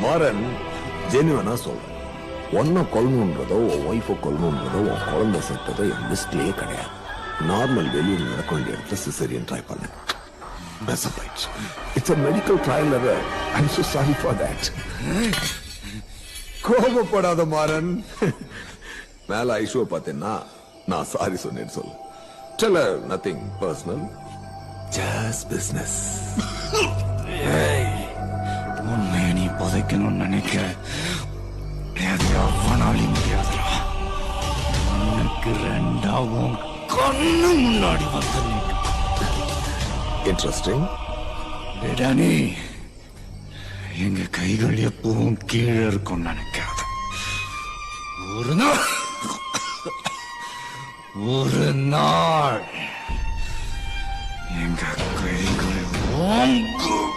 மாறன் ஜெனுவனா சொல்றேன். ஒன்ன கொல்லணுன்றதோ உன் ஒய்ஃபை கொல்லணுன்றதோ உன் குழந்தை செத்ததோ என் லிஸ்ட்லயே கிடையாது. நார்மல் வெளியில் நடக்க வேண்டிய இடத்துல சிசரியன் ட்ரை பண்ணேன். It's a medical trial error. I'm so sorry for that. கோபப்படாத Maran. மேல ஐஷுவை பார்த்தேன்னா நான் சாரி சொன்னேன்னு சொல்லு. Tell her nothing personal. Just business. உண்மையை நீ புதைக்கணும்னு நினைக்கிற எவ்வளவு முடியாதுடா. உனக்கு ரெண்டாவும் கண்ணு முன்னாடி வந்து இன்ட்ரெஸ்டிங். டேடானி, எங்க கைகள் எப்பவும் கீழே இருக்கும் நினைக்காத. ஒரு நாள் எங்க கைகள் ஓங்கும்.